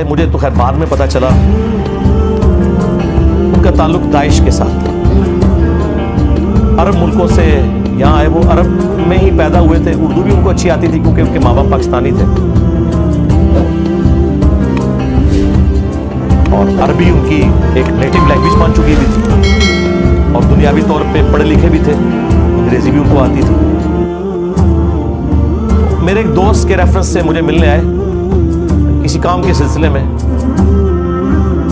مجھے تو خیر بعد میں پتہ چلا ان کا تعلق داعش کے ساتھ تھا. عرب ملکوں سے یہاں آئے, وہ عرب میں ہی پیدا ہوئے تھے, اردو بھی ان کو اچھی آتی تھی کیونکہ ان کے ماں باپ پاکستانی تھے, اور عربی ان کی ایک نیٹو لینگویج بن چکی بھی تھی, اور دنیاوی طور پہ پڑھے لکھے بھی تھے, انگریزی بھی ان کو آتی تھی. میرے ایک دوست کے ریفرنس سے مجھے ملنے آئے کسی کام کے سلسلے میں,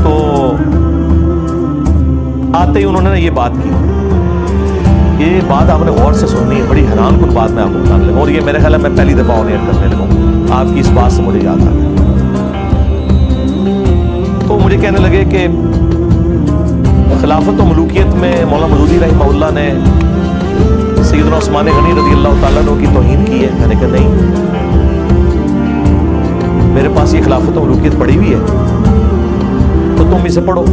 تو آتے ہی انہوں نے یہ بات کی. یہ بات آپ نے غور سے سننی ہے, بڑی حیران کن بات میں آپ کو بتانے لگا, اور یہ میرے خیال ہے میں پہلی دفعہ آن ایئر کرنے لگا ہوں, آپ کی اس بات سے مجھے یاد آ گیا. تو مجھے کہنے لگے کہ خلافت و ملوکیت میں مولانا مودودی رحمہ اللہ نے سیدنا عثمان غنی رضی اللہ تعالیٰ عنہ کی توہین کی ہے. میں نے کہا نہیں, میرے پاس یہ خلافت و ملوکیت پڑھی ہوئی ہے, تو تم اسے پڑھو.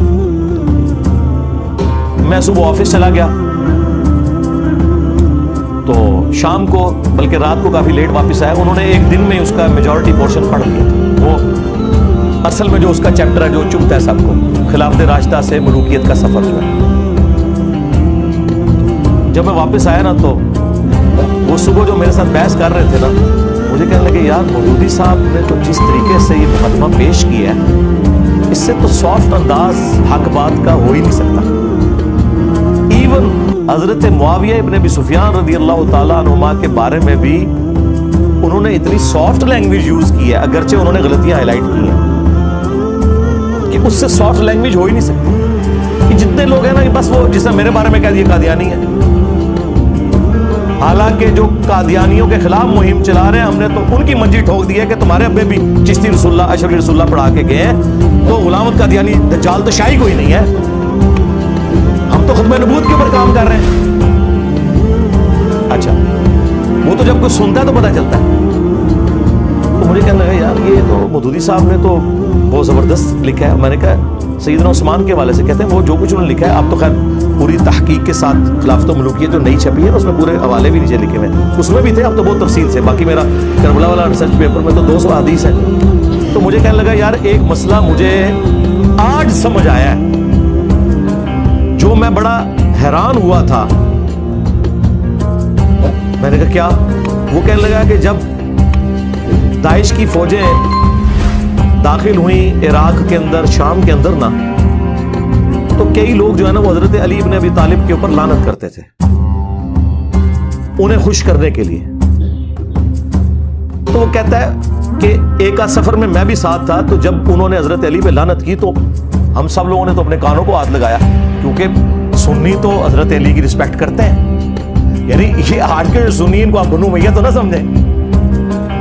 میں صبح آفس چلا گیا, تو شام کو بلکہ رات کو کافی لیٹ واپس آیا. انہوں نے ایک دن میں اس کا میجورٹی پورشن پڑھ لیا تھا. وہ اصل میں جو اس کا چیپٹر ہے جو چبھتا ہے سب کو, خلافت راشدہ سے ملوکیت کا سفر جو ہے. جب میں واپس آیا نا, تو وہ صبح جو میرے ساتھ بحث کر رہے تھے نا, مجھے کہنے لگے یار مودودی صاحب نے تو جس طریقے سے یہ مقدمہ پیش کیا ہے, اس سے تو سافٹ انداز حق بات کا ہو ہی نہیں سکتا. ایون حضرت معاویہ ابن ابی سفیان رضی اللہ تعالیٰ عنہما کے بارے میں بھی انہوں نے اتنی سافٹ لینگویج یوز کی ہے, اگرچہ انہوں نے غلطیاں ہائی لائٹ کی ہیں, کہ اس سے سافٹ لینگویج ہو ہی نہیں سکتی. کہ جتنے لوگ ہیں نا, بس وہ جس نے میرے بارے میں کہہ دیا قادیانی ہے, حالانکہ جو قادیانیوں کے خلاف مہم چلا رہے ہیں, ہم نے تو ان کی منجی ٹھوک دی ہے کہ تمہارے ابے بھی چشتی رسول اللہ اشرفی رسول اللہ پڑھا کے گئے ہیں, تو غلامت قادیانی دجال تو شاہی کوئی نہیں ہے, ہم تو ختم نبوت کے اوپر کام کر رہے ہیں. اچھا, وہ تو جب کوئی سنتا ہے تو پتہ چلتا ہے. تو مجھے کہنے لگا یار یہ تو مودودی صاحب نے تو بہت زبردست لکھا ہے. میں نے کہا سیدنا عثمان کے حوالے سے کہتے ہیں وہ جو کچھ انہوں نے لکھا ہے, آپ تو خیر پوری تحقیق کے ساتھ خلافت و ملوکیت جو نئی چھپی ہے اس میں پورے حوالے بھی نیچے لکھے ہوئے ہیں, اس میں بھی تھے, اب تو بہت تفصیل سے. باقی میرا کربلا والا ریسرچ پیپر میں تو 200 حدیث ہیں. تو مجھے کہنے لگا یار ایک مسئلہ مجھے آج سمجھ آیا ہے, جو میں بڑا حیران ہوا تھا. میں نے کہا کیا؟ وہ کہنے لگا کہ جب داعش کی فوجیں داخل ہوئیں عراق کے اندر, شام کے اندر نا, تو کئی لوگ جو ہے نا وہ حضرت علی ابن ابی طالب کے اوپر لعنت کرتے تھے انہیں خوش کرنے کے لیے. تو وہ کہتا ہے کہ ایک آدھ سفر میں میں بھی ساتھ تھا, تو جب انہوں نے حضرت علی پہ لعنت کی تو ہم سب لوگوں نے تو اپنے کانوں کو ہاتھ لگایا, کیونکہ سنی تو حضرت علی کی رسپیکٹ کرتے ہیں. یعنی یہ آج کے سنی ان کو آپ بنو امیہ تو نہ سمجھیں,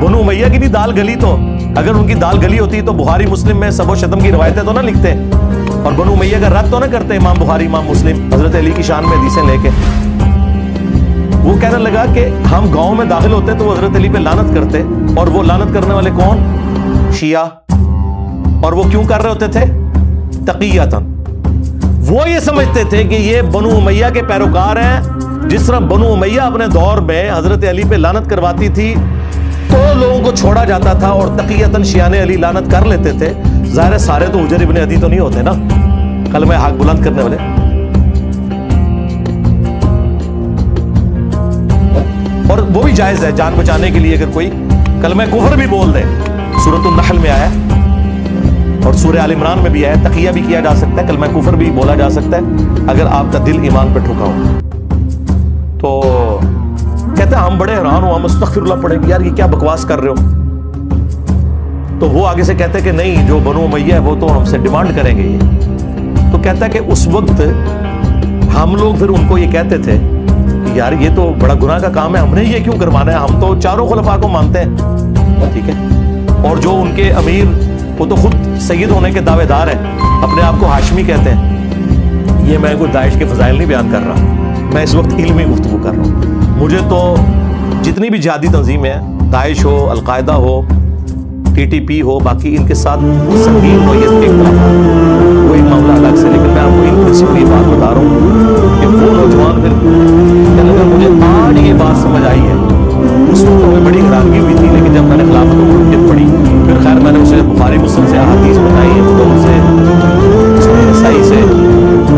بنو امیہ کی بھی دال گلی, تو اگر ان کی دال گلی ہوتی تو بخاری مسلم میں سب و شتم کی روایتیں تو نہ لکھتے, اور بنو امیہ کا رد تو نہ کرتے امام بخاری امام مسلم حضرت علی کی شان میں حدیثیں لے کے. وہ کہنے لگا کہ ہم گاؤں میں داخل ہوتے تو وہ حضرت علی پہ لعنت کرتے, اور وہ لعنت کرنے والے کون؟ شیعہ. اور وہ کیوں کر رہے ہوتے تھے؟ تقیۃً. وہ یہ سمجھتے تھے کہ یہ بنو امیہ کے پیروکار ہیں. جس طرح بنو امیہ اپنے دور میں حضرت علی پہ لعنت کرواتی تھی تو لوگوں کو چھوڑا جاتا تھا, اور تقیۃً شیعہ علی لعنت کر لیتے تھے. ظاہر سارے تو حجر ابن عدی تو نہیں ہوتے نا کلمہ حق بلند کرنے والے. اور وہ بھی جائز ہے جان بچانے کے لیے, اگر کوئی کلمہ کفر بھی بول دے. سورۃ النحل میں آیا اور سورہ آل عمران میں بھی آیا, تقیہ بھی کیا جا سکتا ہے, کلمہ کفر بھی بولا جا سکتا ہے اگر آپ کا دل ایمان پہ ٹھکا ہو. تو کہتے ہیں ہم بڑے حیران ہو, ہم استغفر اللہ پڑھیں گے, یار یہ کیا بکواس کر رہے ہو. تو وہ آگے سے کہتے ہیں کہ نہیں, جو بنو امیہ ہے وہ تو ہم سے ڈیمانڈ کریں گے. یہ تو کہتا ہے کہ اس وقت ہم لوگ پھر ان کو یہ کہتے تھے کہ یار یہ تو بڑا گناہ کا کام ہے, ہم نے یہ کیوں کروانا ہے, ہم تو چاروں خلفاء کو مانتے ہیں, ٹھیک ہے. اور جو ان کے امیر وہ تو خود سید ہونے کے دعوے دار ہیں, اپنے آپ کو ہاشمی کہتے ہیں. یہ میں کوئی داعش کے فضائل نہیں بیان کر رہا, میں اس وقت علمی گفتگو کر رہا ہوں. مجھے تو جتنی بھی جہادی تنظیمیں ہیں, داعش ہو, القاعدہ ہو, TTP ہو, باقی ان کے ساتھ سنگین نوعیت کے اختلافات, وہ ایک معاملہ الگ سے. لیکن میں آپ کو ان پرنسپل یہ بات بتا رہا ہوں کہ وہ نوجوان پھر کہنے لگا مجھے آج یہ بات سمجھ آئی ہے. اس وقت ہمیں بڑی حیرانگی ہوئی تھی, لیکن جب میں نے خلافت و ملوکیت پڑھی, پھر خیر میں نے اسے بخاری बुखारी मुस्लिम से अहादीस बताई है, तो उनसे नसाई से,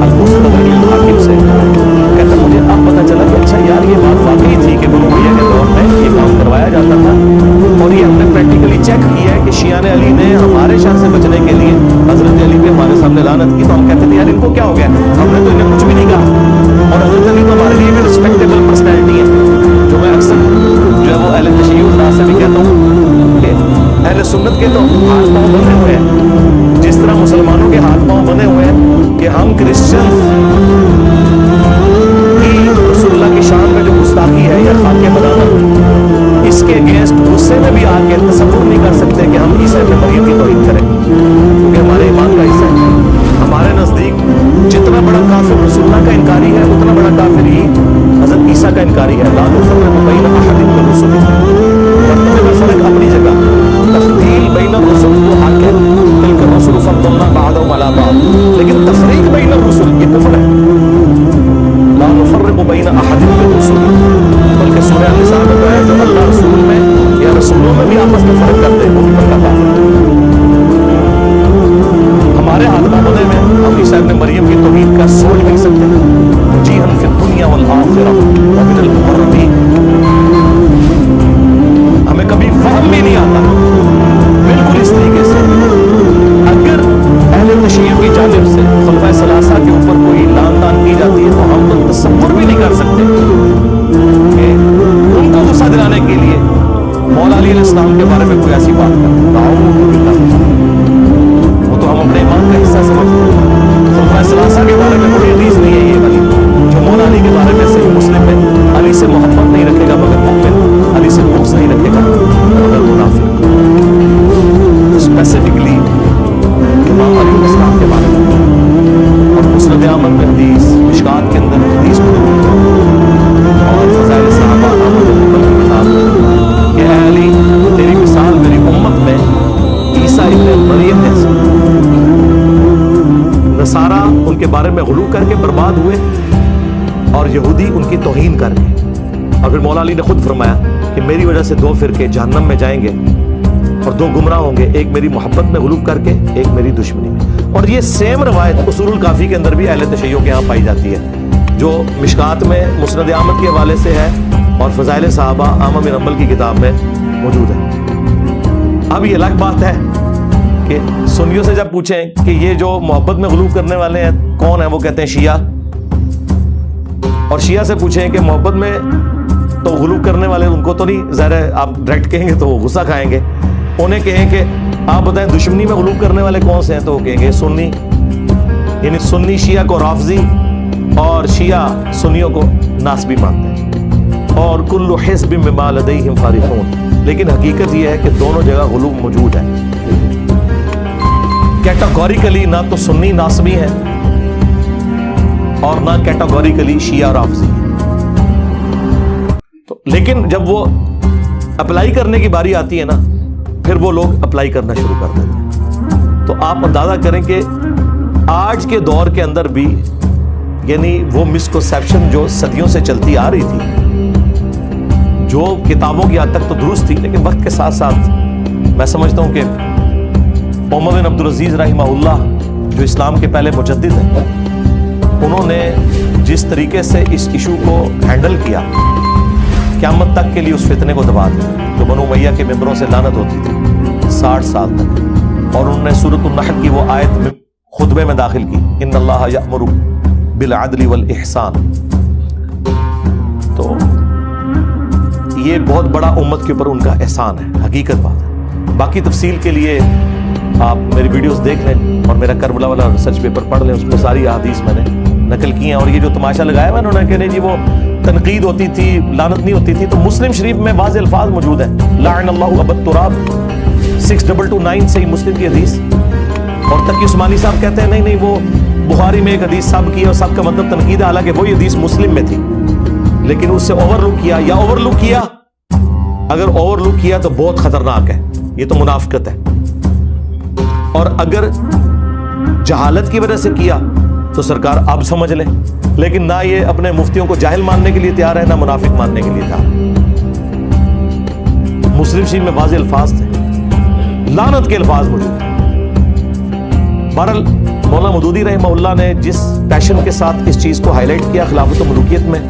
अल-मुस्तदरक हाकिम से। कहता मुझे अब पता चला कि अच्छा यार ये बात वाकई थी कि बनु उमैया के दौर में ये काम करवाया जाता था, और ये हमने प्रैक्टिकली चेक किया है कि शियाने अली ने हमारे शर से बचने के लिए हजरत अली पे हमारे सामने लानत की। तो हम कहते थे यार इनको क्या हो गया, हमने तो इन्हें कुछ भी नहीं कहा। और हजरत अली तो हमारे लिए भी रिस्पेक्टेबल पर्सनैलिटी है, जो मैं अक्सर जो है वो अहले तशय्युअ से भी कहता हूँ कि अहले सुन्नत के तो हाथ पाँव बंधे हुए हैं, जिस तरह मुसलमानों के हाथ पाँव बंधे हुए हैं कि हम क्रिश्चियन की रसूलुल्लाह की शान में जो गुस्ताखी है या खाके बनाना, इसके अगेंस्ट गुस्से में भी आके तसव्वुर नहीं कर सकते कि हम ईसा इब्न मरियम की तौहीद करें, क्योंकि हमारे ईमान का हिस्सा है। हमारे नजदीक जितना बड़ा काफिर रसूलुल्लाह का इनकारी है, उतना बड़ा काफिर ही हजरत ईसा का इनकारी है। ला नुफ़र्रिक़ु बैन अहदिन मिन रुसुलिही, मर्तबे में फर्क अपनी जगह, तफ़दील बैन रुसूल वो हक है, तिल्का रुसूल फ़द्दलना बअदहुम अला बअद, लेकिन तफ़रीक़ बैन रुसूल ये कुफ्र है। ला नुफ़र्रिक़ु बैन अहदिन मिन रुसुलिही, बल्कि सूरह अन-निसा में तो है जो अल्लाह रसूल में या रसूलों में भी आपस में फर्क करते हैं, वो भी बड़ा काफिर है। हमारे हाथ बंधे में हम ईसा इब्न मरियम की तौहीद का सोच नहीं सकते। जीहन फिद दुनिया वल आखिरह व मिनल मुक़र्रबीन, हमें कभी फहम भी नहीं आता बिल्कुल इस तरीके से। अगर अहले तशय्युअ की जानिब से खुलफाए सलासा के ऊपर कोई लान तान की जाती है, तो हम तो तसव्वुर भी नहीं कर सकते कि उनको गुस्सा दिलाने के लिए मौला अली अलैहिस्सलाम के बारे में कोई ऐसी बात करें। वो तो हम अपने ईमान का हिस्सा समझते हैं। खुलफाए सलासा के बारे में कोई हदीस नहीं है ये वाली जो मौला अली के बारे में सही मुस्लिम में अली से मोहब्बत नहीं रखेगा मगर मुमिन, अली से बुग़्ज़ नहीं रखेगा मगर मुनाफिक। स्पेसिफिकली इमाम अली अलैहिस्सलाम के बारे में और मुस्नद अहमद में हदीस, मिशकात के अंदर हदीस और फ़ज़ाइल सहाबा अहमद बिन हंबल की किताब कि अली तेरी मिसाल मेरी उम्मत में ईसा इब्न मरियम जैसी। नसारा उनके बारे में गुलू करके बर्बाद हुए और यहूदी उनकी तौहीन करके। और फिर मौला अली ने खुद फरमाया कि मेरी वजह से दो फिरके जहन्नम में जाएंगे और दो गुमराह होंगे, एक मेरी मोहब्बत में गुलू करके, एक मेरी दुश्मनी में। और ये सेम रवायत उसूलुल काफ़ी के अंदर भी अहले तशय्युअ के यहाँ पाई जाती है, जो मिशकात में मुस्नद अहमद के हवाले से है और फ़ज़ाइल सहाबा अहमद बिन हंबल की किताब में मौजूद है। अब ये अलग बात है कि सुन्नियों से जब पूछें कि ये जो मोहब्बत में गुलू करने वाले हैं कौन है, वो कहते हैं शिया। और शिया से पूछें कि मोहब्बत में तो गुलू करने वाले उनको तो नहीं, ज़ाहिर है आप डायरेक्ट कहेंगे तो वो गुस्सा खाएंगे। उन्हें कहें कि आप बताएं दुश्मनी में गुलू करने वाले कौन से हैं, तो वो कहेंगे सुन्नी, यानी सुन्नी शिया को राफ़ज़ी और शिया सुन्नियों को नासबी मानते हैं। और कुल्लु हिज़्बिम बिमा लदैहिम फ़ारिहून, लेकिन हकीकत यह है कि दोनों जगह गुलू मौजूद है। कैटेगोरिकली ना तो सुन्नी नासबी है और ना कैटेगोरिकली शिया राफ़ज़ी। तो लेकिन जब वो अप्लाई करने की बारी आती है ना, फिर वो लोग अप्लाई करना शुरू कर देते हैं। तो आप अंदाजा करें कि आज के दौर के अंदर भी यानी वो मिसकंसेप्शन जो सदियों से चलती आ रही थी, जो किताबों की हद तक तो दुरुस्त थी, लेकिन वक्त के साथ साथ मैं समझता हूं कि उमर बिन अब्दुल अजीज रहमहुल्लाह जो इस्लाम के पहले मुजद्दिद हैं, उन्होंने जिस तरीके से इस इशू को हैंडल किया, क़यामत तक के लिए उस फितने को दबा दिया जो बनु उमैया के मेंबरों से लानत होती थी 60 साल तक। और उन्होंने सूरत अन-नहल की वो आयत में खुतबे में दाखिल की, इन्नल्लाह यअमुरु बिल अदली वल इहसान। तो ये बहुत बड़ा उम्मत के ऊपर उनका एहसान है, हकीकत बात है। बाकी तफसील के लिए आप मेरी वीडियोस देख लें और मेरा करबला वाला रिसर्च पेपर पढ़ लें, उसमें सारी अहादीस मैंने नकल की हैं। और ये जो तमाशा लगाया हुआ उन्होंने कहने जी वो तनकीद होती थी, लानत नहीं होती थी, तो मुस्लिम शरीफ में वाज़ेह अल्फाज मौजूद है, लाअनल्लाहु अबत तुराब 6229 सही मुस्लिम की हदीस। और तकी उस्मानी साहब कहते हैं नहीं वो बुखारी में एक हदीस सब की और सब का मतलब तनकीद है, हालांकि वही हदीस मुस्लिम में थी, लेकिन उससे ओवरलुक किया या ओवरलुक किया। अगर ओवरलुक किया तो बहुत खतरनाक है, ये तो मुनाफिकत है। और अगर जहालत की वजह से किया तो सरकार अब समझ ले, लेकिन ना ये अपने मुफ्तियों को जाहिल मानने के लिए तैयार है, ना मुनाफिक मानने के लिए तैयार। मुस्लिम शरीफ में वाज़ेह अल्फाज थे लानत के अल्फाज मौजूद हैं। बहरहाल मौलाना मौदूदी रहमहुल्लाह ने जिस पैशन के साथ इस चीज को हाईलाइट किया खिलाफत व मलूकियत में,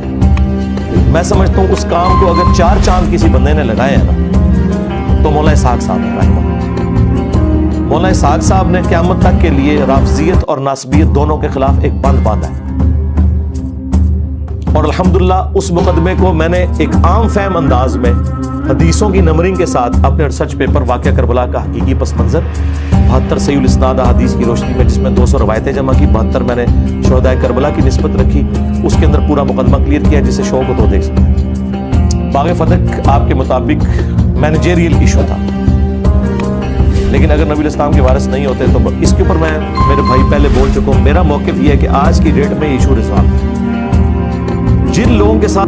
मैं समझता हूं उस काम को अगर 4 चांद किसी बंदे ने लगाए हैं ना, तो मौलाना इसहाक साहब है रहमहुल्लाह। मौलाना इसहाक साहब ने क़यामत तक के लिए राफजियत और नासबियत दोनों के खिलाफ एक बंद बांधा है, और अल्हम्दुलिल्लाह उस मुकदमे को मैंने एक आम फहम अंदाज में हदीसों की नंबरिंग के साथ अपने रिसर्च पेपर वाक़या करबला का हकीकी पस मंज़र 72 सहीहुल इस्नाद हदीस की रोशनी में, जिसमें 200 रवायतें जमा की, 72 मैंने शुहदाए करबला की निस्बत रखी, उसके अंदर पूरा मुकदमा क्लियर किया, जिसे शौक हो तो देख सकते हैं। बाग़ फतक आपके मुताबिक मैनेजेरियल इशू था, लेकिन अगर नबी इस्लाम के वारिस नहीं होते तो इसके ऊपर मैं, मेरे भाई पहले बोल चुका हूँ, मेरा मौक़िफ़ ये है कि आज की डेट में इशू रिजॉल्व, जिन लोगों के साथ